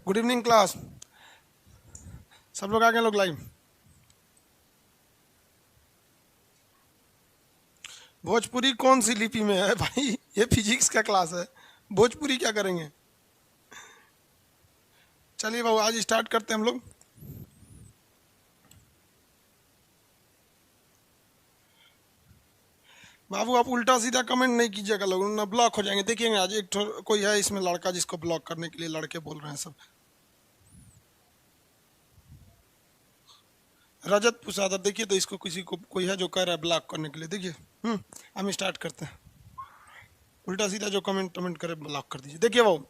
Good evening class. सब लोग आ गए लोग लाइव। भोजपुरी कौन सी लिपि में है भाई? ये फिजिक्स का क्लास है, भोजपुरी क्या करेंगे? चलिए बाबू आज स्टार्ट करते हैं हम लोग। बाबू आप उल्टा सीधा कमेंट नहीं कीजिएगा, लोग ना ब्लॉक हो जाएंगे। देखिएगा आज एक कोई है इसमें लड़का जिसको ब्लॉक करने के लिए लड़के बोल रहे हैं सब। रजत प्रसाद, देखिए तो इसको किसी को कोई है जो कह रहा है ब्लॉक करने के लिए। देखिए हम स्टार्ट करते हैं। उल्टा सीधा जो कमेंट करे ब्लॉक कर दीजिए। देखिए वो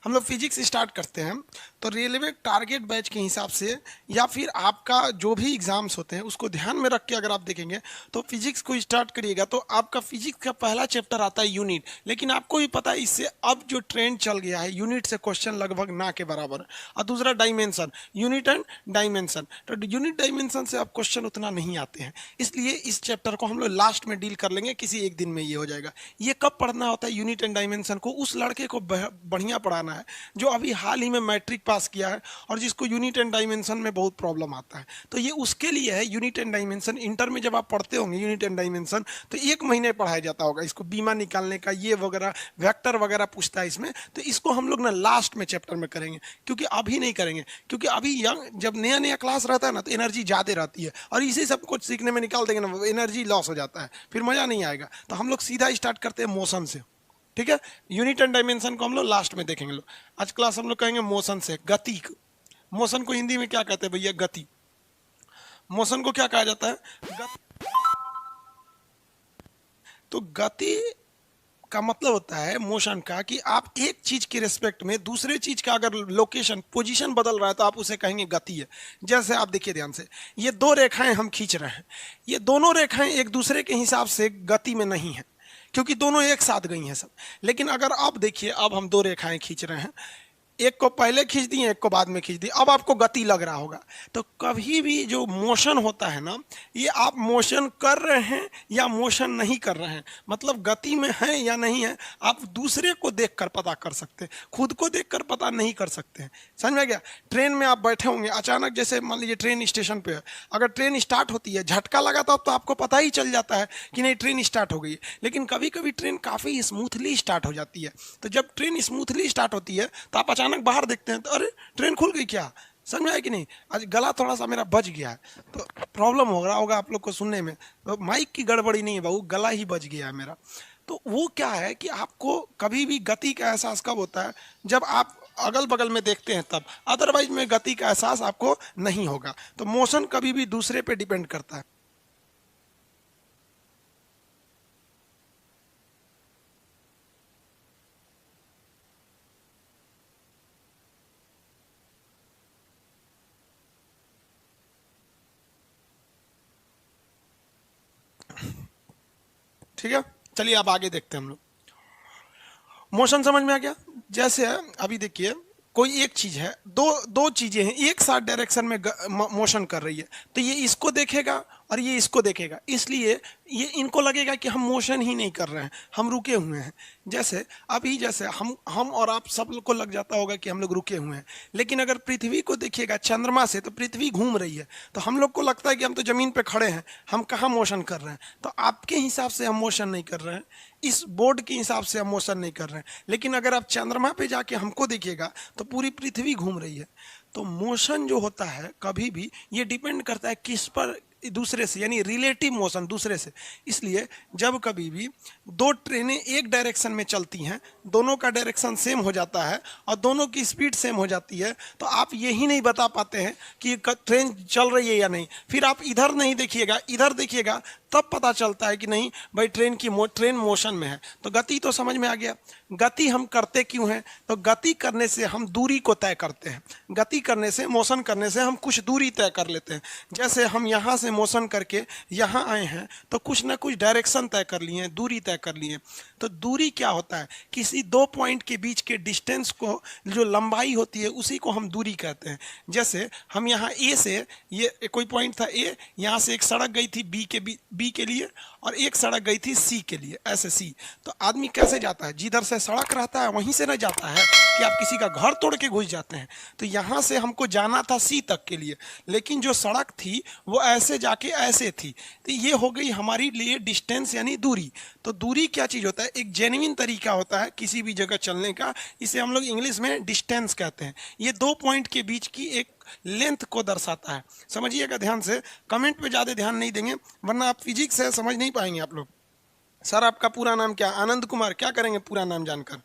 हम लोग फिजिक्स स्टार्ट करते हैं तो रेलवे टारगेट बैच के हिसाब से या फिर आपका जो भी एग्जाम्स होते हैं उसको ध्यान में रख के अगर आप देखेंगे तो फिजिक्स को स्टार्ट करिएगा तो आपका फिजिक्स का पहला चैप्टर आता है यूनिट। लेकिन आपको भी पता है इससे अब जो ट्रेंड चल गया है यूनिट से क्वेश्चन लगभग ना के बराबर। और दूसरा डायमेंशन, यूनिट एंड डायमेंशन। तो यूनिट डायमेंशन से अब क्वेश्चन उतना नहीं आते हैं, इसलिए इस चैप्टर को हम लोग लास्ट में डील कर लेंगे, किसी एक दिन में ये हो जाएगा। ये कब पढ़ना होता है यूनिट एंड डायमेंशन को? उस लड़के को बढ़िया पढ़ाना है जो अभी हाल ही में मैट्रिक पास किया है और जिसको यूनिट एंड डायमेंशन में बहुत प्रॉब्लम आता है। तो ये उसके लिए है यूनिट एंड डायमेंशन। इंटर में जब आप पढ़ते होंगे यूनिट एंड डायमेंशन तो 1 महीने पढ़ाया जाता होगा इसको, बीमा निकालने का ये वगैरह वेक्टर वगैरह पूछता है इसमें। तो इसको हम लोग ना लास्ट में चैप्टर में करेंगे, क्योंकि अभी नहीं करेंगे, क्योंकि अभी यंग जब नया नया क्लास रहता है ना तो एनर्जी ज़्यादा रहती है और इसी सब कुछ सीखने में निकाल देंगे ना एनर्जी लॉस हो जाता है, फिर मज़ा नहीं आएगा। तो हम लोग सीधा स्टार्ट करते हैं मोशन से, ठीक है? यूनिट एंड डायमेंशन को हम लोग लास्ट में देखेंगे। लोग आज क्लास हम लोग कहेंगे मोशन से, गति। मोशन को हिंदी में क्या कहते हैं भैया? गति। मोशन को क्या कहा जाता है? गति। तो गति का मतलब होता है मोशन का कि आप एक चीज के रिस्पेक्ट में दूसरे चीज का अगर लोकेशन पोजीशन बदल रहा है तो आप उसे कहेंगे गति है। जैसे आप देखिए ध्यान से, ये 2 रेखाएं हम खींच रहे हैं, ये दोनों रेखाएं एक दूसरे के हिसाब से गति में नहीं है क्योंकि दोनों एक साथ गई हैं सब। लेकिन अगर आप देखिए, अब हम 2 रेखाएं खींच रहे हैं, एक को पहले खींच दी, एक को बाद में खींच दी, अब आपको गति लग रहा होगा। तो कभी भी जो मोशन होता है ना, ये आप मोशन कर रहे हैं या मोशन नहीं कर रहे हैं, मतलब गति में है या नहीं है, आप दूसरे को देखकर पता कर सकते हैं, खुद को देखकर पता नहीं कर सकते हैं। समझ में गया? ट्रेन में आप बैठे होंगे, अचानक जैसे मान लीजिए ट्रेन स्टेशन पे है, अगर ट्रेन स्टार्ट होती है, झटका लगा तो आपको पता ही चल जाता है कि नहीं ट्रेन स्टार्ट हो गई है। लेकिन कभी कभी ट्रेन काफ़ी स्मूथली स्टार्ट हो जाती है, तो जब ट्रेन स्मूथली स्टार्ट होती है तो आप अचानक बाहर देखते हैं तो अरे ट्रेन खुल गई क्या? समझ में आया कि नहीं? आज गला थोड़ा सा मेरा बज गया है तो प्रॉब्लम हो रहा होगा आप लोग को सुनने में, तो माइक की गड़बड़ी नहीं है बाबू, गला ही बज गया है मेरा। तो वो क्या है कि आपको कभी भी गति का एहसास कब होता है? जब आप अगल बगल में देखते हैं तब, अदरवाइज में गति का एहसास आपको नहीं होगा। तो मोशन कभी भी दूसरे पे डिपेंड करता है। ठीक है, चलिए अब आगे देखते हैं हम लोग। मोशन समझ में आ गया? जैसे अभी देखिए कोई एक चीज है, दो दो चीजें हैं एक साथ डायरेक्शन में मोशन कर रही है, तो ये इसको देखेगा और ये इसको देखेगा, इसलिए ये इनको लगेगा कि हम मोशन ही नहीं कर रहे हैं, हम रुके हुए हैं। जैसे अभी जैसे हम और आप सब लोग को लग जाता होगा कि हम लोग रुके हुए हैं, लेकिन अगर पृथ्वी को देखिएगा चंद्रमा से तो पृथ्वी घूम रही है, तो हम लोग को लगता है कि हम तो जमीन पे खड़े हैं, हम कहाँ मोशन कर रहे हैं। तो आपके हिसाब से हम मोशन नहीं कर रहे हैं, इस बोर्ड के हिसाब से हम मोशन नहीं कर रहे हैं, लेकिन अगर आप चंद्रमा पे जाके हमको देखिएगा तो पूरी पृथ्वी घूम रही है। तो मोशन जो होता है कभी भी ये डिपेंड करता है किस पर? दूसरे से, यानी रिलेटिव मोशन दूसरे से। इसलिए जब कभी भी 2 ट्रेनें एक डायरेक्शन में चलती हैं, दोनों का डायरेक्शन सेम हो जाता है और दोनों की स्पीड सेम हो जाती है, तो आप यही नहीं बता पाते हैं कि ट्रेन चल रही है या नहीं। फिर आप इधर नहीं देखिएगा, इधर देखिएगा, तब पता चलता है कि नहीं भाई ट्रेन मोशन में है। तो गति तो समझ में आ गया। गति हम करते क्यों हैं? तो गति करने से हम दूरी को तय करते हैं, गति करने से, मोशन करने से हम कुछ दूरी तय कर लेते हैं। जैसे हम यहाँ से मोशन करके यहाँ आए हैं तो कुछ ना कुछ डायरेक्शन तय कर लिए, दूरी तय कर लिए। तो दूरी क्या होता है? किसी 2 पॉइंट के बीच के डिस्टेंस को, जो लंबाई होती है उसी को हम दूरी कहते हैं। जैसे हम यहाँ ए से, ये कोई पॉइंट था ए, यहाँ से एक सड़क गई थी बी के लिए, और एक सड़क गई थी सी के लिए, ऐसे सी। तो आदमी कैसे जाता है? जिधर से सड़क रहता है वहीं से न जाता है कि आप किसी का घर तोड़ के घुस जाते हैं। तो यहाँ से हमको जाना था सी तक के लिए, लेकिन जो सड़क थी वो ऐसे जाके ऐसे थी। तो ये हो गई हमारी लिए डिस्टेंस यानी दूरी। तो दूरी क्या चीज़ होता है? एक जेन्युइन तरीका होता है किसी भी जगह चलने का, इसे हम लोग इंग्लिश में डिस्टेंस कहते हैं। ये दो पॉइंट के बीच की एक लेंथ को दर्शाता है। समझिएगा ध्यान से, कमेंट पे ज़्यादा ध्यान नहीं देंगे वरना आप फिजिक्स है समझ नहीं पाएंगे आप लोग। सर आपका पूरा नाम क्या? आनंद कुमार। क्या करेंगे पूरा नाम जानकर?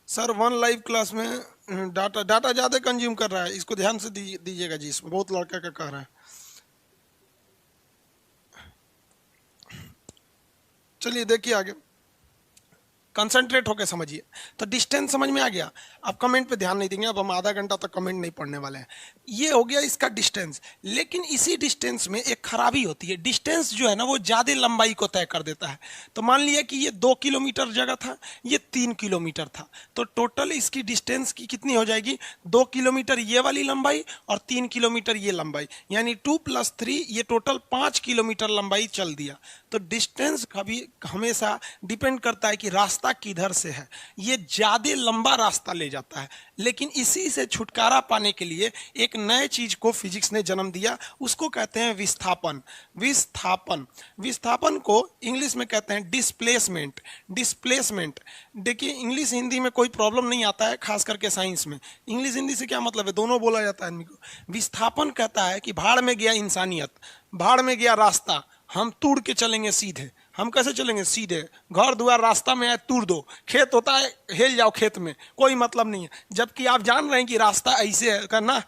सर वन लाइव क्लास में डाटा ज़्यादा कंज्यूम कर रहा है, इसको ध्यान से दीजिएगा जी, इसमें बहुत लड़का का कह रहा है। चलिए देखिए आगे, कंसंट्रेट होकर समझिए। तो डिस्टेंस समझ में आ गया। अब कमेंट पे ध्यान नहीं देंगे, अब हम आधा घंटा तक कमेंट नहीं पढ़ने वाले हैं। ये हो गया इसका डिस्टेंस। लेकिन इसी डिस्टेंस में एक खराबी होती है, डिस्टेंस जो है ना वो ज़्यादा लंबाई को तय कर देता है। तो मान लिया कि ये 2 किलोमीटर जगह था, ये 3 किलोमीटर था, तो टोटल इसकी डिस्टेंस की कितनी हो जाएगी? 2 किलोमीटर ये वाली लंबाई और 3 किलोमीटर ये लंबाई, यानी 2 + 3 ये टोटल 5 किलोमीटर लंबाई चल दिया। तो डिस्टेंस कभी हमेशा डिपेंड करता है कि रास्ता किधर से है, ये ज्यादा लंबा रास्ता ले जाता है। लेकिन इसी से छुटकारा पाने के लिए एक नए चीज को फिजिक्स ने जन्म दिया, उसको कहते हैं विस्थापन। विस्थापन, विस्थापन को इंग्लिश में कहते हैं डिस्प्लेसमेंट। डिस्प्लेसमेंट, देखिए इंग्लिश हिंदी में कोई प्रॉब्लम नहीं आता है, खास करके साइंस में। इंग्लिश हिंदी से क्या मतलब है? दोनों बोला जाता है आदमी को। विस्थापन कहता है कि भाड़ में गया इंसानियत, भाड़ में गया रास्ता, हम तोड़ के चलेंगे सीधे। हम कैसे चलेंगे? सीधे। घर द्वार रास्ता में आए तोड़ दो, खेत होता है हेल जाओ खेत में, कोई मतलब नहीं है। जबकि आप जान रहे हैं कि रास्ता ऐसे है करना,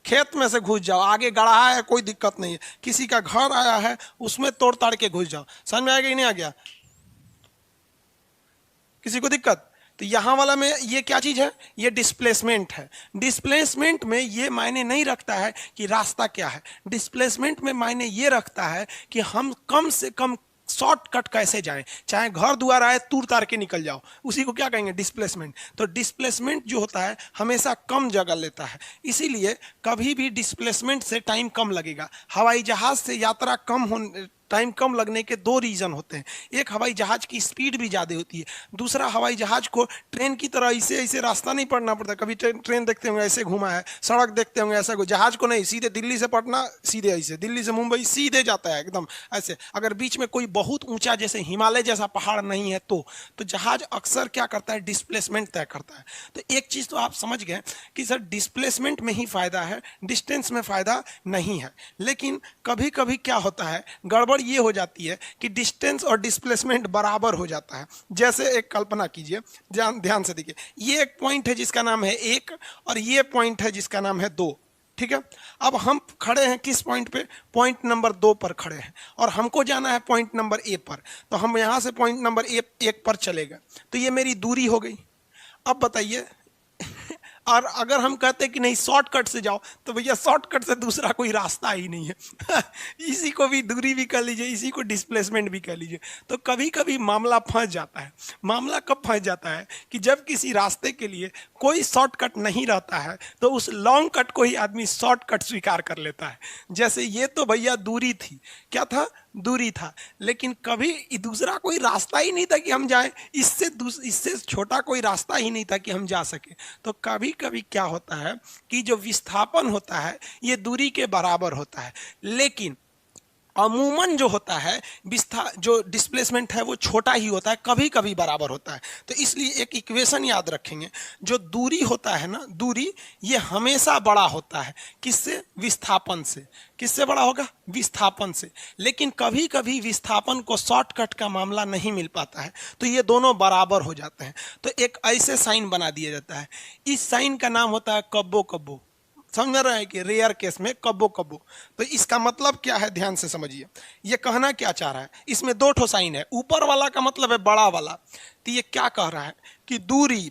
खेत में से घुस जाओ, आगे गढ़ा है कोई दिक्कत नहीं है, किसी का घर आया है उसमें तोड़ ताड़ के घुस जाओ। समझ में आएगा कि नहीं आ गया? किसी को दिक्कत? तो यहाँ वाला में ये क्या चीज है? ये डिस्प्लेसमेंट है। डिस्प्लेसमेंट में ये मायने नहीं रखता है कि रास्ता क्या है, डिस्प्लेसमेंट में मायने ये रखता है कि हम कम से कम शॉर्टकट कैसे जाएं, चाहे घर द्वार आए तूर तार के निकल जाओ, उसी को क्या कहेंगे? डिस्प्लेसमेंट। तो डिस्प्लेसमेंट जो होता है हमेशा कम जगह लेता है, इसीलिए कभी भी डिस्प्लेसमेंट से टाइम कम लगेगा। हवाई जहाज से यात्रा कम होने टाइम कम लगने के दो रीजन होते हैं। एक, हवाई जहाज की स्पीड भी ज़्यादा होती है। दूसरा, हवाई जहाज को ट्रेन की तरह ऐसे ऐसे रास्ता नहीं पड़ना पड़ता। कभी ट्रेन देखते होंगे ऐसे घुमा है, सड़क देखते होंगे ऐसा, जहाज को नहीं, सीधे दिल्ली से पटना सीधे ऐसे, दिल्ली से मुंबई सीधे जाता है एकदम ऐसे। अगर बीच में कोई बहुत ऊंचा जैसे हिमालय जैसा पहाड़ नहीं है तो जहाज अक्सर क्या करता है? डिस्प्लेसमेंट तय करता है। तो एक चीज़ तो आप समझ गए कि सर डिस्प्लेसमेंट में ही फायदा है, डिस्टेंस में फायदा नहीं है। लेकिन कभी कभी क्या होता है, गड़बड़ ये हो जाती है कि डिस्टेंस और डिस्प्लेसमेंट बराबर हो जाता है। जैसे एक कल्पना कीजिए, ध्यान से देखिए, ये एक पॉइंट है जिसका नाम है 1 और ये पॉइंट है जिसका नाम है 2, ठीक है। अब हम खड़े हैं किस पॉइंट पे? पॉइंट नंबर 2 पर खड़े हैं और हमको जाना है पॉइंट नंबर ए पर। तो हम यहां से पॉइंट नंबर 1 पर चले गए, तो ये मेरी दूरी हो गई। अब बताइए और अगर हम कहते कि नहीं शॉर्टकट से जाओ, तो भैया शॉर्टकट से दूसरा कोई रास्ता ही नहीं है इसी को भी दूरी भी कह लीजिए, इसी को डिस्प्लेसमेंट भी कह लीजिए। तो कभी कभी मामला फंस जाता है। मामला कब फंस जाता है? कि जब किसी रास्ते के लिए कोई शॉर्टकट नहीं रहता है तो उस लॉन्ग कट को ही आदमी शॉर्टकट स्वीकार कर लेता है। जैसे ये तो भैया दूरी थी, क्या था? दूरी था। लेकिन कभी दूसरा कोई रास्ता ही नहीं था कि हम जाएं, इससे छोटा कोई रास्ता ही नहीं था कि हम जा सके। तो कभी कभी क्या होता है कि जो विस्थापन होता है ये दूरी के बराबर होता है, लेकिन अमूमन जो होता है जो डिस्प्लेसमेंट है वो छोटा ही होता है, कभी कभी बराबर होता है। तो इसलिए एक इक्वेशन याद रखेंगे, जो दूरी होता है ना, दूरी ये हमेशा बड़ा होता है। किससे? विस्थापन से। किससे बड़ा होगा? विस्थापन से। लेकिन कभी कभी विस्थापन को शॉर्टकट का मामला नहीं मिल पाता है, तो ये दोनों बराबर हो जाते हैं। तो एक ऐसे साइन बना दिया जाता है, इस साइन का नाम होता है कब्बो कब्बो। समझ रहे हैं कि रेयर केस में कब्बो कब्बो। तो इसका मतलब क्या है, ध्यान से समझिए। ये कहना क्या चाह रहा है? इसमें 2 ठो साइन है, ऊपर वाला का मतलब है बड़ा वाला। तो ये क्या कह रहा है कि दूरी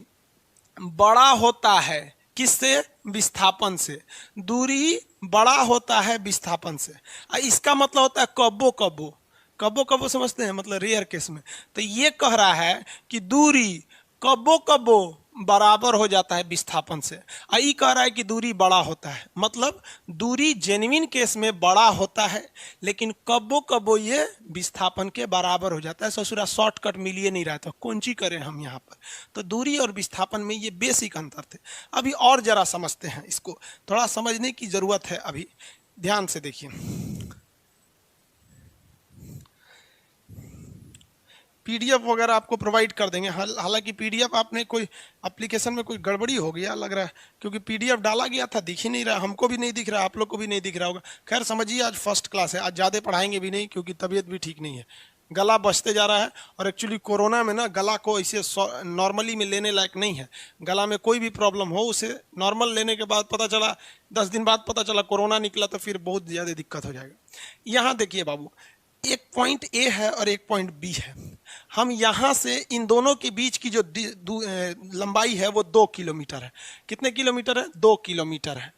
बड़ा होता है किससे? विस्थापन से। दूरी बड़ा होता है विस्थापन से। इसका मतलब होता है कब्बो कब्बो। कब्बो कब्बो समझते हैं, मतलब रेयर केस में। तो ये कह रहा है कि दूरी कब्बो कब्बो बराबर हो जाता है विस्थापन से। आई कह रहा है कि दूरी बड़ा होता है, मतलब दूरी जेन्युइन केस में बड़ा होता है, लेकिन कबो कबो ये विस्थापन के बराबर हो जाता है। ससुरा शॉर्टकट मिलिए नहीं रहा, तो कौन सी करें हम यहाँ पर। तो दूरी और विस्थापन में ये बेसिक अंतर थे। अभी और जरा समझते हैं, इसको थोड़ा समझने की जरूरत है। अभी ध्यान से देखिए, पीडीएफ वगैरह आपको प्रोवाइड कर देंगे। हालांकि पीडीएफ आपने कोई एप्लीकेशन में कोई गड़बड़ी हो गया लग रहा है, क्योंकि पीडीएफ डाला गया था, दिख ही नहीं रहा, हमको भी नहीं दिख रहा, आप लोग को भी नहीं दिख रहा होगा। खैर समझिए, आज फर्स्ट क्लास है, आज ज़्यादा पढ़ाएंगे भी नहीं, क्योंकि तबीयत भी ठीक नहीं है, गला बचते जा रहा है। और एक्चुअली कोरोना में ना गला को ऐसे नॉर्मली में लेने लायक नहीं है। गला में कोई भी प्रॉब्लम हो, उसे नॉर्मल लेने के बाद पता चला, 10 दिन बाद पता चला कोरोना निकला, तो फिर बहुत ज़्यादा दिक्कत हो जाएगा। यहाँ देखिए बाबू, एक पॉइंट ए है और एक पॉइंट बी है। हम यहाँ से इन दोनों के बीच की जो लंबाई है वो 2 किलोमीटर है। कितने किलोमीटर है? 2 किलोमीटर है।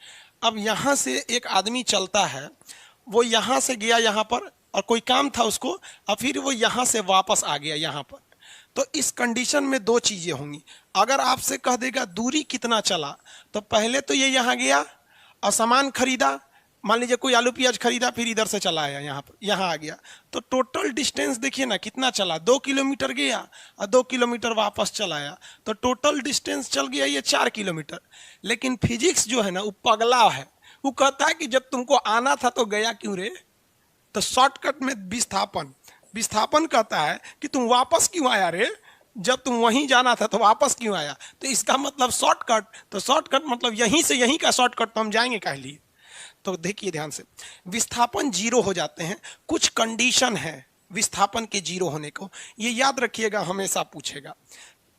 अब यहाँ से एक आदमी चलता है, वो यहाँ से गया यहाँ पर, और कोई काम था उसको, और फिर वो यहाँ से वापस आ गया यहाँ पर। तो इस कंडीशन में दो चीज़ें होंगी। अगर आपसे कह देगा दूरी कितना चला, तो पहले तो ये यहाँ गया और सामान खरीदा, मान लीजिए कोई आलू प्याज खरीदा, फिर इधर से चला आया यहाँ पर, यहाँ आ गया, तो टोटल डिस्टेंस देखिए ना कितना चला, 2 किलोमीटर गया और 2 किलोमीटर वापस चला आया, तो टोटल डिस्टेंस चल गया ये 4 किलोमीटर। लेकिन फिजिक्स जो है ना वो पगला है, वो कहता है कि जब तुमको आना था तो गया क्यों रे। तो शॉर्टकट में विस्थापन कहता है कि तुम वापस क्यों आया रे, जब तुम वहीं जाना था तो वापस क्यों आया। तो इसका मतलब शॉर्टकट, तो शॉर्टकट मतलब यहीं से यहीं का शॉर्टकट, तो हम जाएंगे काहे लिए। तो देखिए ध्यान से, विस्थापन जीरो हो जाते हैं, कुछ कंडीशन है विस्थापन के जीरो होने को, ये याद रखिएगा, हमेशा पूछेगा।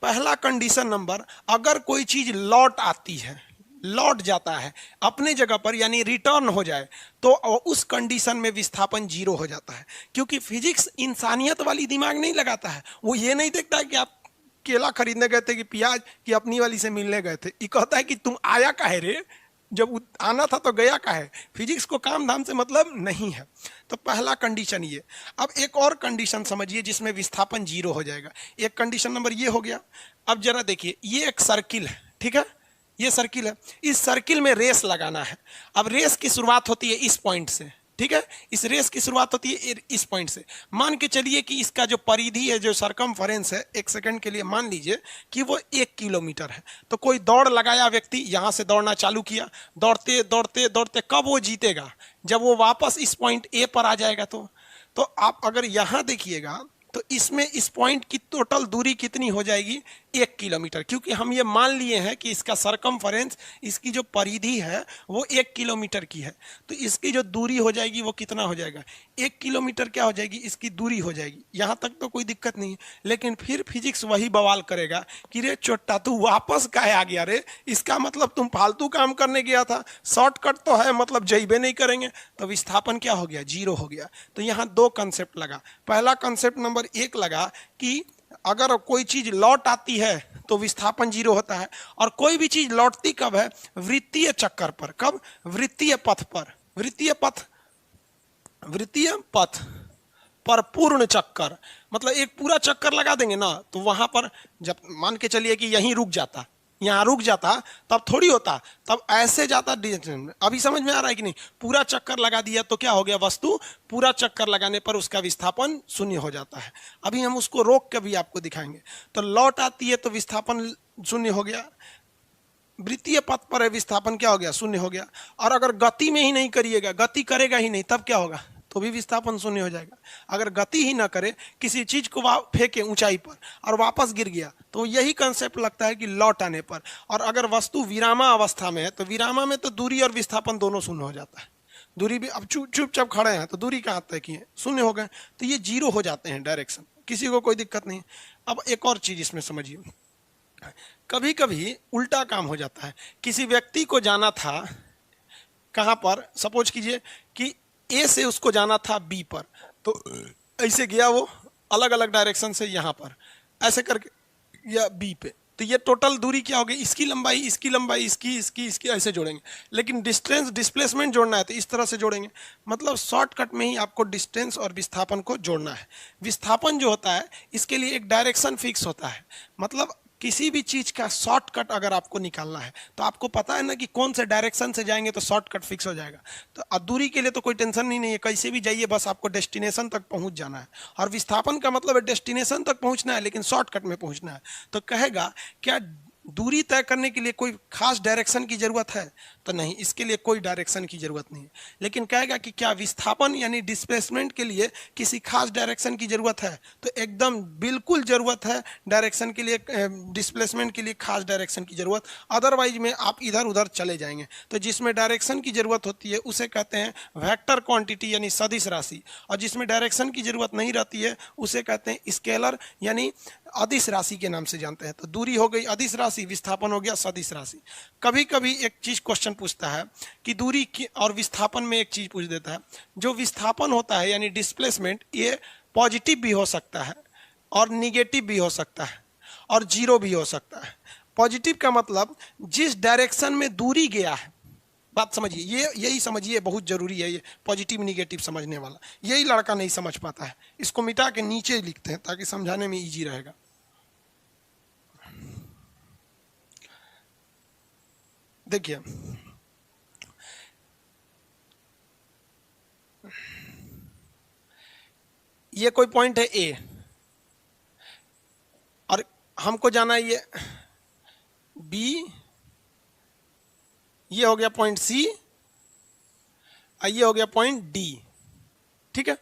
पहला कंडीशन नंबर, अगर कोई चीज लौट आती है, लौट जाता है अपने जगह पर, यानी रिटर्न हो जाए, तो उस कंडीशन में विस्थापन जीरो हो जाता है। क्योंकि फिजिक्स इंसानियत वाली दिमाग नहीं लगाता है, वो ये नहीं देखता है कि आप केला खरीदने गए थे कि प्याज की अपनी वाली से मिलने गए थे, ये कहता है कि तुम आया काहे रे, जब आना था तो गया का है। फिजिक्स को काम धाम से मतलब नहीं है। तो पहला कंडीशन ये। अब एक और कंडीशन समझिए जिसमें विस्थापन जीरो हो जाएगा। एक कंडीशन नंबर ये हो गया। अब जरा देखिए, ये एक सर्किल है, ठीक है, ये सर्किल है, इस सर्किल में रेस लगाना है। अब रेस की शुरुआत होती है इस पॉइंट से, ठीक है, इस रेस की शुरुआत होती है इस पॉइंट से। मान के चलिए कि इसका जो परिधि है, जो सरकमफेरेंस है, एक सेकंड के लिए मान लीजिए कि वो 1 किलोमीटर है। तो कोई दौड़ लगाया व्यक्ति, यहां से दौड़ना चालू किया, दौड़ते दौड़ते दौड़ते, कब वो जीतेगा? जब वो वापस इस पॉइंट ए पर आ जाएगा। तो आप अगर यहां देखिएगा तो इसमें इस पॉइंट की टोटल दूरी कितनी हो जाएगी? 1 किलोमीटर, क्योंकि हम ये मान लिए हैं कि इसका सरकमफेरेंस, इसकी जो परिधि है वो 1 किलोमीटर की है। तो इसकी जो दूरी हो जाएगी वो कितना हो जाएगा? 1 किलोमीटर क्या हो जाएगी? इसकी दूरी हो जाएगी। यहाँ तक तो कोई दिक्कत नहीं है, लेकिन फिर फिजिक्स वही बवाल करेगा कि रे चोट्टा तू वापस काहे आ गया रे, इसका मतलब तुम फालतू काम करने गया था, शॉर्टकट तो है, मतलब जइबे नहीं करेंगे। तो विस्थापन क्या हो गया? जीरो हो गया। तो यहाँ दो कंसेप्ट लगा। पहला कंसेप्ट नंबर 1 लगा कि अगर कोई चीज लौट आती है तो विस्थापन जीरो होता है। और कोई भी चीज लौटती कब है? वृत्तीय चक्कर पर। कब? वृत्तीय पथ पर। वृत्तीय पथ पर पूर्ण चक्कर, मतलब एक पूरा चक्कर लगा देंगे ना, तो वहां पर जब मान के चलिए कि यहीं रुक जाता, यहाँ रुक जाता, तब थोड़ी होता, तब ऐसे जाता। अभी समझ में आ रहा है कि नहीं? पूरा चक्कर लगा दिया तो क्या हो गया? वस्तु पूरा चक्कर लगाने पर उसका विस्थापन शून्य हो जाता है। अभी हम उसको रोक के भी आपको दिखाएंगे। तो लौट आती है तो विस्थापन शून्य हो गया, वृत्तीय पथ पर है, विस्थापन क्या हो गया? शून्य हो गया। और अगर गति में ही नहीं करिएगा, गति करेगा ही नहीं, तब क्या होगा? तो भी विस्थापन शून्य हो जाएगा। अगर गति ही ना करे, किसी चीज को फेंके ऊंचाई पर और वापस गिर गया, तो यही कंसेप्ट लगता है कि लौट आने पर। और अगर वस्तु विरामा अवस्था में है, तो विरामा में तो दूरी और विस्थापन दोनों शून्य हो जाता है। दूरी भी, अब चुपचाप खड़े हैं तो दूरी कहाँ तय की है? शून्य हो गए, तो ये जीरो हो जाते हैं डायरेक्शन, किसी को कोई दिक्कत नहीं। अब एक और चीज इसमें समझिए, कभी कभी उल्टा काम हो जाता है। किसी व्यक्ति को जाना था कहाँ पर? सपोज कीजिए कि ए से उसको जाना था बी पर, तो ऐसे गया वो अलग अलग डायरेक्शन से यहाँ पर, ऐसे करके या बी पे। तो ये टोटल दूरी क्या होगी? इसकी लंबाई, इसकी लंबाई, इसकी ऐसे जोड़ेंगे। लेकिन डिस्टेंस, डिस्प्लेसमेंट जोड़ना है तो इस तरह से जोड़ेंगे। मतलब शॉर्टकट में ही आपको डिस्टेंस और विस्थापन को जोड़ना है। विस्थापन जो होता है, इसके लिए एक डायरेक्शन फिक्स होता है। मतलब किसी भी चीज का शॉर्टकट अगर आपको निकालना है तो आपको पता है ना कि कौन से डायरेक्शन से जाएंगे तो शॉर्टकट फिक्स हो जाएगा। तो अब दूरी के लिए तो कोई टेंशन ही नहीं है, कैसे भी जाइए, बस आपको डेस्टिनेशन तक पहुंच जाना है। और विस्थापन का मतलब है डेस्टिनेशन तक पहुंचना है लेकिन शॉर्टकट में पहुंचना है। तो कहेगा क्या दूरी तय करने के लिए कोई खास डायरेक्शन की जरूरत है? तो नहीं, इसके लिए कोई डायरेक्शन की जरूरत नहीं है। लेकिन कहेगा कि क्या विस्थापन यानी डिस्प्लेसमेंट के लिए किसी खास डायरेक्शन की जरूरत है? तो एकदम बिल्कुल जरूरत है डायरेक्शन के लिए, डिस्प्लेसमेंट के लिए खास डायरेक्शन की जरूरत, अदरवाइज में आप इधर उधर चले जाएंगे। तो जिसमें डायरेक्शन की जरूरत होती है उसे कहते हैं वेक्टर क्वांटिटी यानी सदिश राशि, और जिसमें डायरेक्शन की जरूरत नहीं रहती है उसे कहते हैं स्केलर यानी अदिश राशि के नाम से जानते हैं। तो दूरी हो गई अदिश राशि, विस्थापन हो गया सदिश राशि। कभी कभी एक चीज क्वेश्चन पूछता है कि दूरी की और विस्थापन में एक चीज पूछ देता है, जो विस्थापन होता है यानी डिस्प्लेसमेंट, ये पॉजिटिव भी हो सकता है और निगेटिव भी हो सकता है और जीरो भी हो सकता है। पॉजिटिव का मतलब जिस डायरेक्शन में दूरी गया है, बात समझिए, ये यही समझिए, बहुत जरूरी है ये पॉजिटिव निगेटिव समझने वाला। यही लड़का नहीं समझ पाता है, इसको मिटा के नीचे लिखते हैं ताकि समझाने में इजी रहेगा। देखिए ये कोई पॉइंट है ए और हमको जाना है ये बी, ये हो गया पॉइंट सी और ये हो गया पॉइंट डी। ठीक है,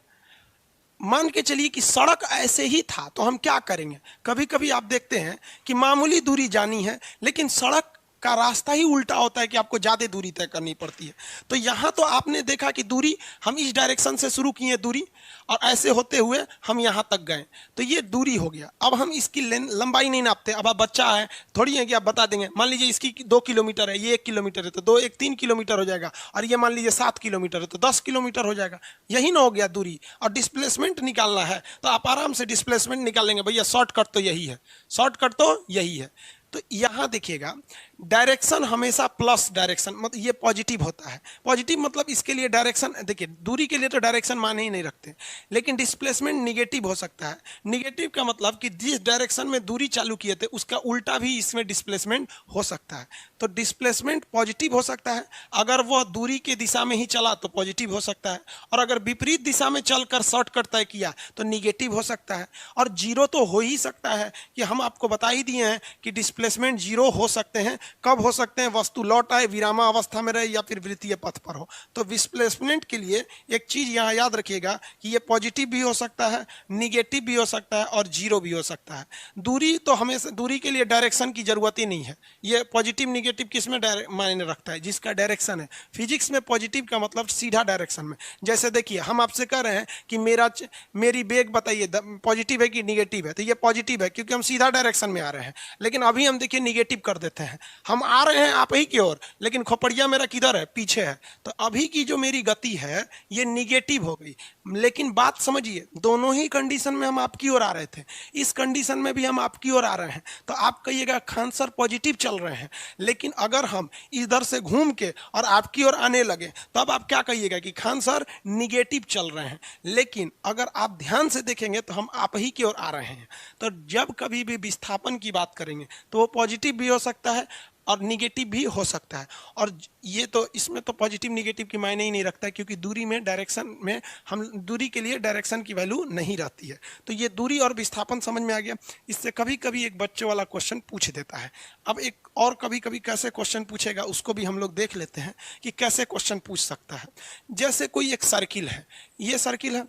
मान के चलिए कि सड़क ऐसे ही था तो हम क्या करेंगे? कभी कभी आप देखते हैं कि मामूली दूरी जानी है लेकिन सड़क का रास्ता ही उल्टा होता है कि आपको ज्यादा दूरी तय करनी पड़ती है। तो यहां तो आपने देखा कि दूरी हम इस डायरेक्शन से शुरू किए दूरी और ऐसे होते हुए हम यहां तक गए, तो ये दूरी हो गया। अब हम इसकी लंबाई नहीं नापते। अब आप बच्चा है, थोड़ी है कि आप बता देंगे मान लीजिए इसकी 2 किलोमीटर है, ये 1 किलोमीटर है, तो 2 1 3 किलोमीटर हो जाएगा, और ये मान लीजिए 7 किलोमीटर है तो 10 किलोमीटर हो जाएगा। यही ना हो गया दूरी। और डिस्प्लेसमेंट निकालना है तो आप आराम से डिस्प्लेसमेंट निकाल लेंगे, भैया शॉर्टकट तो यही है, शॉर्टकट तो यही है। तो यहां देखिएगा डायरेक्शन हमेशा प्लस डायरेक्शन, मतलब ये पॉजिटिव होता है। पॉजिटिव मतलब इसके लिए डायरेक्शन, देखिए दूरी के लिए तो डायरेक्शन माने ही नहीं रखते, लेकिन डिस्प्लेसमेंट निगेटिव हो सकता है। निगेटिव का मतलब कि जिस डायरेक्शन में दूरी चालू किए थे उसका उल्टा भी इसमें डिस्प्लेसमेंट हो सकता है। तो डिस्प्लेसमेंट पॉजिटिव हो सकता है, अगर वह दूरी के दिशा में ही चला तो पॉजिटिव हो सकता है, और अगर विपरीत दिशा में चलकर शॉर्टकट तय किया तो निगेटिव हो सकता है। और जीरो तो हो ही सकता है, कि हम आपको बता ही दिए हैं कि डिस्प्लेसमेंट जीरो हो सकते हैं। कब हो सकते हैं? वस्तु लौट आए, विरामा अवस्था में रहे या फिर वृत्तीय पथ पर हो। तो डिस्प्लेसमेंट के लिए एक चीज यहां याद रखिएगा कि ये पॉजिटिव भी हो सकता है, निगेटिव भी हो सकता है और जीरो भी हो सकता है। दूरी तो हमेशा, दूरी के लिए डायरेक्शन की जरूरत ही नहीं है। ये पॉजिटिव निगेटिव किस में मायने रखता है? जिसका डायरेक्शन है। फिजिक्स में पॉजिटिव का मतलब सीधा डायरेक्शन में। जैसे देखिए हम आपसे कह रहे हैं कि मेरी बेग बताइए पॉजिटिव है कि निगेटिव है, तो ये पॉजिटिव है क्योंकि हम सीधा डायरेक्शन में आ रहे हैं। लेकिन अभी हम देखिए निगेटिव कर देते हैं, हम आ रहे हैं आप ही की ओर लेकिन खोपड़िया मेरा किधर है? पीछे है। तो अभी की जो मेरी गति है ये निगेटिव हो गई। लेकिन बात समझिए, दोनों ही कंडीशन में हम आपकी ओर आ रहे थे, इस कंडीशन में भी हम आपकी ओर आ रहे हैं। तो आप कहिएगा खान सर पॉजिटिव चल रहे हैं, लेकिन अगर हम इधर से घूम के और आपकी ओर आने लगे तो अब आप क्या कहिएगा कि खान सर निगेटिव चल रहे हैं। लेकिन अगर आप ध्यान से देखेंगे तो हम आप ही की ओर आ रहे हैं। तो जब कभी भी विस्थापन की बात करेंगे तो वो पॉजिटिव भी हो सकता है और निगेटिव भी हो सकता है। और ये तो इसमें तो पॉजिटिव निगेटिव की मायने ही नहीं रखता है, क्योंकि दूरी में डायरेक्शन में हम दूरी के लिए डायरेक्शन की वैल्यू नहीं रहती है। तो ये दूरी और विस्थापन समझ में आ गया। इससे कभी कभी एक बच्चे वाला क्वेश्चन पूछ देता है। अब एक और कभी कभी कैसे क्वेश्चन पूछेगा उसको भी हम लोग देख लेते हैं कि कैसे क्वेश्चन पूछ सकता है। जैसे कोई एक सर्किल है, ये सर्किल है,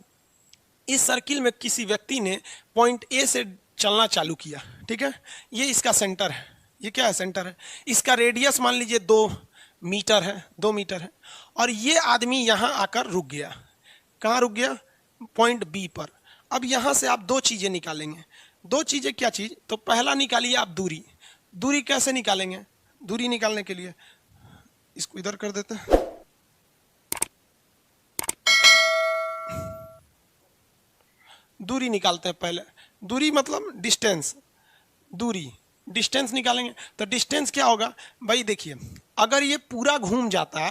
इस सर्किल में किसी व्यक्ति ने पॉइंट ए से चलना चालू किया, ठीक है, ये इसका सेंटर है। ये क्या है? सेंटर है। इसका रेडियस मान लीजिए 2 मीटर है, 2 मीटर है, और ये आदमी यहां आकर रुक गया। कहां रुक गया? पॉइंट बी पर। अब यहां से आप 2 चीजें निकालेंगे। 2 चीजें क्या चीज? तो पहला निकालिए आप दूरी। दूरी कैसे निकालेंगे? दूरी निकालने के लिए इसको इधर कर देते हैं, दूरी निकालते हैं पहले। दूरी मतलब डिस्टेंस, दूरी डिस्टेंस निकालेंगे। तो डिस्टेंस क्या होगा भाई? देखिए अगर ये पूरा घूम जाता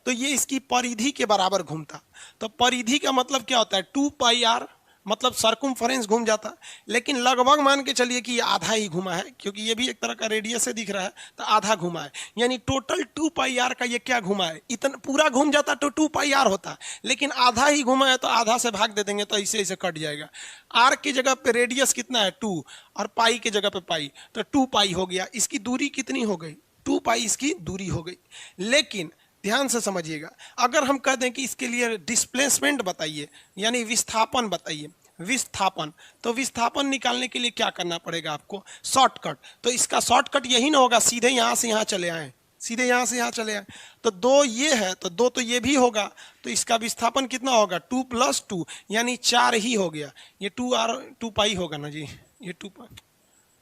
तो ये इसकी परिधि के बराबर घूमता। तो परिधि का मतलब क्या होता है? 2 पाई आर मतलब सर्कमफरेंस घूम जाता, लेकिन लगभग मान के चलिए कि ये आधा ही घुमा है, क्योंकि ये भी एक तरह का रेडियस से दिख रहा है, तो आधा घुमा है। यानी टोटल 2 पाई आर का ये क्या घुमा है, इतना पूरा घूम जाता तो 2 पाई आर होता, लेकिन आधा ही घुमा है तो आधा से भाग दे देंगे तो ऐसे ऐसे कट जाएगा। आर की जगह पे रेडियस कितना है 2 और पाई की जगह पे पाई, तो 2 पाई हो गया। इसकी दूरी कितनी हो गई, 2 पाई इसकी दूरी हो गई। लेकिन ध्यान से समझिएगा, अगर हम कह दें कि इसके लिए डिस्प्लेसमेंट बताइए, यानी विस्थापन बताइए, विस्थापन, तो विस्थापन निकालने के लिए क्या करना पड़ेगा आपको, शॉर्टकट। तो इसका शॉर्टकट यही ना होगा सीधे यहां से यहां चले आए, सीधे यहां से यहां चले आए, तो 2 ये है तो 2 तो ये भी होगा, तो इसका विस्थापन कितना होगा 2 + 2 यानी 4 ही हो गया। ये 2 पाई होगा ना जी, ये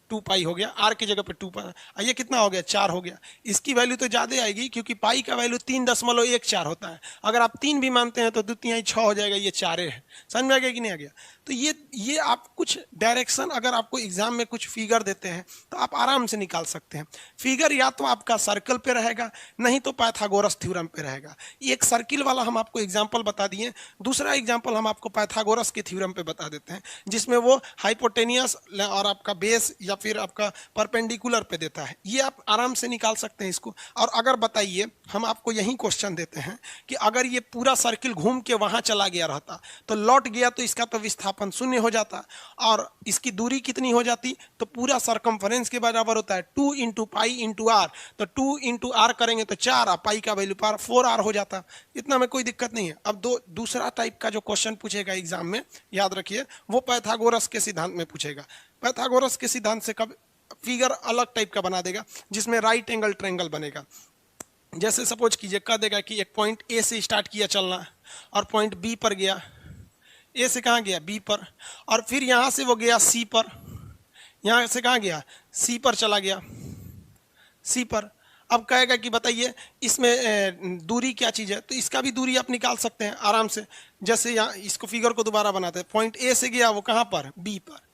2 पाई हो गया, आर की जगह पे 2 पाई, ये कितना हो गया 4 हो गया। इसकी वैल्यू तो ज़्यादा आएगी क्योंकि पाई का वैल्यू 3.14 होता है। अगर आप 3 भी मानते हैं तो 2 3 6 हो जाएगा, ये 4 है। समझ में आ गया कि नहीं आ गया। तो ये आप कुछ डायरेक्शन, अगर आपको एग्जाम में कुछ फिगर देते हैं तो आप आराम से निकाल सकते हैं। फिगर या तो आपका सर्कल पे रहेगा, नहीं तो पाइथागोरस थ्योरम पे रहेगा। एक सर्किल वाला हम आपको एग्जाम्पल बता दिए, दूसरा एग्जाम्पल हम आपको पाइथागोरस के थ्योरम पे बता देते हैं, जिसमें वो हाइपोटेनियस और आपका बेस या फिर आपका परपेंडिकुलर पे देता है। ये आप आराम से निकाल सकते हैं इसको। और अगर बताइए, हम आपको यही क्वेश्चन देते हैं कि अगर ये पूरा सर्किल घूम के वहां चला गया रहता तो लौट गया तो इसका तो विस्थापन 0 हो जाता, और इसकी दूरी कितनी हो जाती, तो पूरा सर्कमफरेंस के बराबर होता है 2 × पाई × आर। तो 2 × आर करेंगे तो 4, और पाई का वैल्यू 4 आर हो जाता। इतना में कोई दिक्कत नहीं है। अब दूसरा टाइप का जो क्वेश्चन पूछेगा एग्जाम में, याद रखिए, वो पाइथागोरस के सिद्धांत में पूछेगा। पाइथागोरस के सिद्धांत से कब फिगर अलग टाइप का बना देगा, जिसमें राइट एंगल ट्रायंगल बनेगा। जैसे सपोज कीजिए, कह देगा कि एक पॉइंट ए से स्टार्ट किया चलना और पॉइंट बी पर गया, ए से कहाँ गया बी पर, और फिर यहाँ से वो गया सी पर, यहाँ से कहाँ गया सी पर चला गया, सी पर। अब कहेगा कि बताइए इसमें दूरी क्या चीज़ है, तो इसका भी दूरी आप निकाल सकते हैं आराम से। जैसे यहाँ इसको फिगर को दोबारा बनाते हैं, पॉइंट ए से गया वो कहाँ पर बी पर,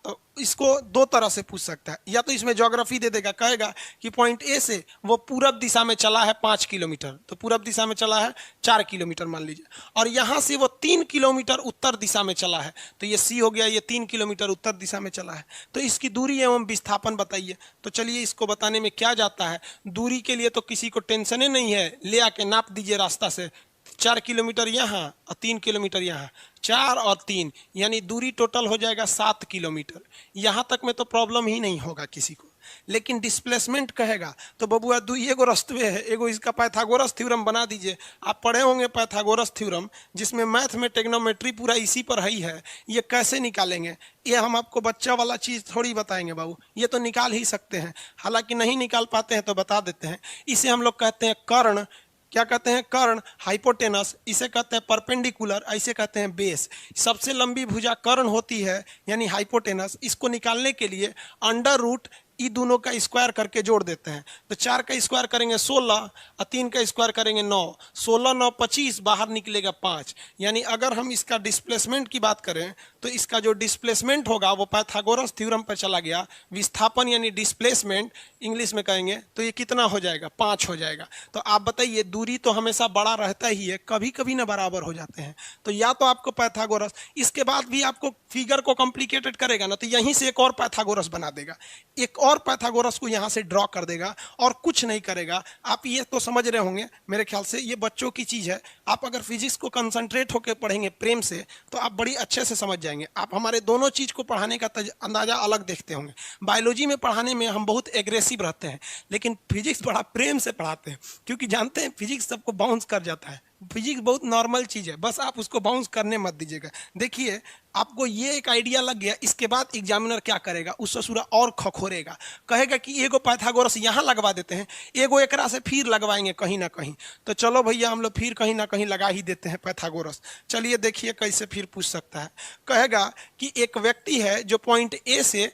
तो इसको 2 तरह से पूछ सकता है। या तो इसमें ज्योग्राफी दे देगा, कहेगा कि पॉइंट ए से वो पूरब दिशा में चला है 5 किलोमीटर, तो पूरब दिशा में चला है 4 किलोमीटर मान लीजिए, और यहाँ से वो 3 किलोमीटर उत्तर दिशा में चला है, तो ये सी हो गया, ये 3 किलोमीटर उत्तर दिशा में चला है। तो इसकी दूरी एवं विस्थापन बताइए। तो चलिए इसको बताने में क्या जाता है, दूरी के लिए तो किसी को टेंशन ही नहीं है, ले आके नाप दीजिए रास्ता से, 4 किलोमीटर यहाँ और 3 किलोमीटर यहाँ, 4 और 3 यानी दूरी टोटल हो जाएगा 7 किलोमीटर। यहाँ तक में तो प्रॉब्लम ही नहीं होगा किसी को। लेकिन डिस्प्लेसमेंट कहेगा तो बबुआ एगो रस्तवे है, एगो इसका पाइथागोरस थ्योरम बना दीजिए। आप पढ़े होंगे पाइथागोरस थ्योरम, जिसमें मैथ में टेक्नोमेट्री पूरा इसी पर ही है। ये कैसे निकालेंगे, ये हम आपको बच्चा वाला चीज़ थोड़ी बताएंगे बाबू, ये तो निकाल ही सकते हैं। हालांकि नहीं निकाल पाते हैं तो बता देते हैं। इसे हम लोग कहते हैं कर्ण, क्या कहते हैं कर्ण, हाइपोटेनस, इसे कहते हैं परपेंडिकुलर, ऐसे कहते हैं बेस। सबसे लंबी भुजा कर्ण होती है यानी हाइपोटेनस। इसको निकालने के लिए अंडर रूट ई दोनों का स्क्वायर करके जोड़ देते हैं। तो 4 का स्क्वायर करेंगे 16 और 3 का स्क्वायर करेंगे 9, 16 9 25, बाहर निकलेगा 5। यानी अगर हम इसका डिस्प्लेसमेंट की बात करें तो इसका जो डिस्प्लेसमेंट होगा वो पाइथागोरस थ्योरम पर चला गया। विस्थापन यानी डिस्प्लेसमेंट इंग्लिश में कहेंगे तो ये कितना हो जाएगा 5 हो जाएगा। तो आप बताइए, दूरी तो हमेशा बड़ा रहता ही है, कभी कभी ना बराबर हो जाते हैं। तो या तो आपको पाइथागोरस, इसके बाद भी आपको फिगर को कॉम्प्लिकेटेड करेगा ना, तो यहीं से एक और पाइथागोरस बना देगा, एक और पाइथागोरस को यहाँ से ड्रॉ कर देगा और कुछ नहीं करेगा। आप ये तो समझ रहे होंगे मेरे ख्याल से, ये बच्चों की चीज़ है। आप अगर फिजिक्स को कंसंट्रेट होकर पढ़ेंगे प्रेम से तो आप बड़ी अच्छे से समझ जाएंगे। आप हमारे दोनों चीज़ को पढ़ाने का अंदाज़ा अलग देखते होंगे। बायोलॉजी में पढ़ाने में हम बहुत एग्रेसिव रहते हैं, लेकिन फिजिक्स बड़ा प्रेम से पढ़ाते हैं, क्योंकि जानते हैं फिजिक्स सबको बाउंस कर जाता है। फिजिक्स बहुत नॉर्मल चीज़ है, बस आप उसको बाउंस करने मत दीजिएगा। देखिए आपको ये एक आइडिया लग गया, इसके बाद एग्जामिनर क्या करेगा, उस ससुरा और खखोरेगा, कहेगा कि एगो पाइथागोरस यहाँ लगवा देते हैं, एगो एकरा से फिर लगवाएंगे कहीं ना कहीं। तो चलो भैया हम लोग फिर कहीं ना कहीं लगा ही देते हैं पाइथागोरस। चलिए देखिए कैसे फिर पूछ सकता है। कहेगा कि एक व्यक्ति है जो पॉइंट ए से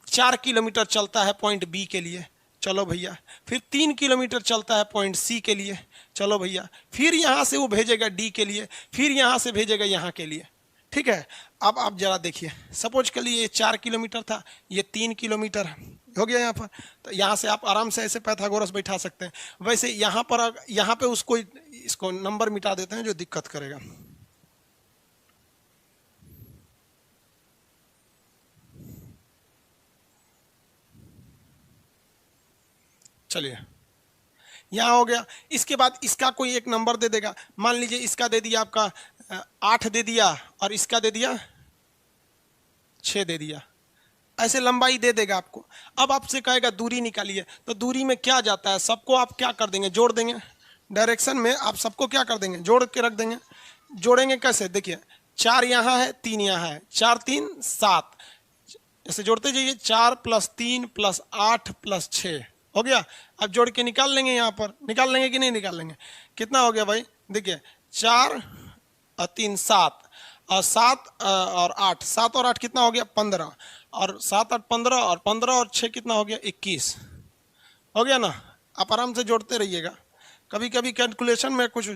4 किलोमीटर चलता है पॉइंट बी के लिए, चलो भैया, फिर 3 किलोमीटर चलता है पॉइंट सी के लिए, चलो भैया, फिर यहाँ से वो भेजेगा डी के लिए, फिर यहाँ से भेजेगा यहाँ के लिए। ठीक है, अब आप जरा देखिए, सपोज के लिए ये 4 किलोमीटर था, ये 3 किलोमीटर हो गया यहाँ पर। तो यहाँ से आप आराम से ऐसे पाइथागोरस बैठा सकते हैं। वैसे यहाँ पर, यहाँ पे उसको, इसको नंबर मिटा देते हैं जो दिक्कत करेगा। चलिए यहाँ हो गया। इसके बाद इसका कोई एक नंबर दे देगा, मान लीजिए इसका दे दिया आपका 8 दे दिया और इसका दे दिया 6 दे दिया, ऐसे लंबाई दे देगा आपको। अब आपसे कहेगा दूरी निकालिए, तो दूरी में क्या जाता है, सबको आप क्या कर देंगे, जोड़ देंगे। डायरेक्शन में आप सबको क्या कर देंगे, जोड़ के रख देंगे। जोड़ेंगे कैसे, देखिए 4 यहाँ है 3 यहाँ है, 4 3 7, ऐसे जोड़ते जाइए, 4 + 3 + 8 + 6 हो गया। अब जोड़ के निकाल लेंगे, यहाँ पर निकाल लेंगे कि नहीं निकाल लेंगे, कितना हो गया भाई, देखिए 4 और 3 7 और 7 और 8, 7 और 8 कितना हो गया 15, और 7 8 15 और 15 और 6 कितना हो गया 21 हो गया ना। आप आराम से जोड़ते रहिएगा, कभी कभी कैलकुलेशन में कुछ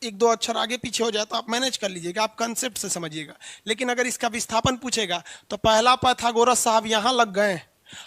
एक दो अक्षर आगे पीछे हो जाए तो आप मैनेज कर लीजिएगा, आप कंसेप्ट से समझिएगा। लेकिन अगर इसका विस्थापन पूछेगा तो पहला पाइथागोरस साहब यहाँ लग गए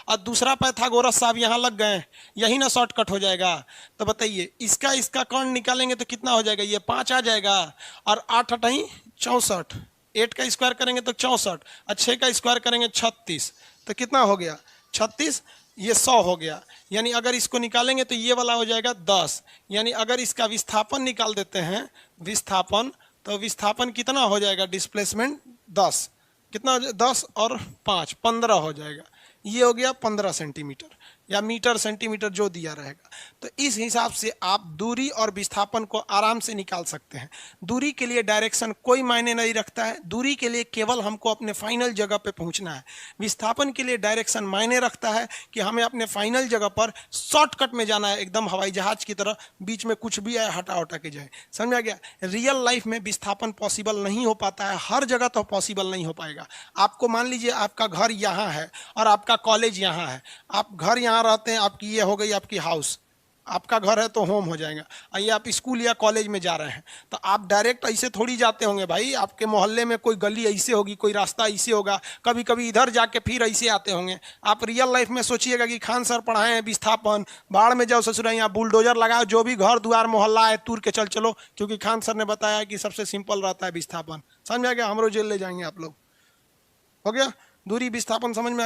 और दूसरा पाइथागोरस साहब यहाँ लग गए, यही ना शॉर्टकट हो जाएगा। तो बताइए इसका कर्ण निकालेंगे तो कितना हो जाएगा, ये 5 आ जाएगा, और 8 8 64, 8 का स्क्वायर करेंगे तो 64, और 6 का स्क्वायर करेंगे 36, तो कितना हो गया 36, ये 100 हो गया। यानी अगर इसको निकालेंगे तो ये वाला हो जाएगा 10। यानी अगर इसका विस्थापन निकाल देते हैं, विस्थापन, तो विस्थापन कितना हो जाएगा, डिस्प्लेसमेंट 10, कितना 10 और 5 15 हो जाएगा। ये हो गया 15 सेंटीमीटर या मीटर सेंटीमीटर जो दिया रहेगा। तो इस हिसाब से आप दूरी और विस्थापन को आराम से निकाल सकते हैं। दूरी के लिए डायरेक्शन कोई मायने नहीं रखता है, दूरी के लिए केवल हमको अपने फाइनल जगह पे पहुंचना है। विस्थापन के लिए डायरेक्शन मायने रखता है कि हमें अपने फाइनल जगह पर शॉर्टकट में जाना है, एकदम हवाई जहाज की तरह, बीच में कुछ भी आए हटा उटा के जाए, समझ आ गया। रियल लाइफ में विस्थापन पॉसिबल नहीं हो पाता है, हर जगह तो पॉसिबल नहीं हो पाएगा। आपको मान लीजिए आपका घर यहाँ है और आपका कॉलेज यहाँ है, आप घर यहाँ रहते हैं, आपकी ये हो गई आपकी हाउस, आपका घर है तो होम हो जाएगा, और ये आप स्कूल या कॉलेज में जा रहे हैं, तो आप डायरेक्ट ऐसे थोड़ी जाते होंगे भाई, आपके मोहल्ले में कोई गली ऐसे होगी, कोई रास्ता ऐसे होगा, कभी कभी इधर जाके फिर ऐसे आते होंगे। आप रियल लाइफ में सोचिएगा कि खान सर पढ़ाए हैं विस्थापन, बाढ़ में जाओ ससुरा, यहाँ बुलडोजर लगाओ, जो भी घर द्वार मोहल्ला है तूर के चलो, क्योंकि खान सर ने बताया कि सबसे सिंपल रहता है विस्थापन। समझ में आ गया, हमरो जेल ले जाएंगे आप लोग। हो गया, दूरी विस्थापन समझ में आ गया।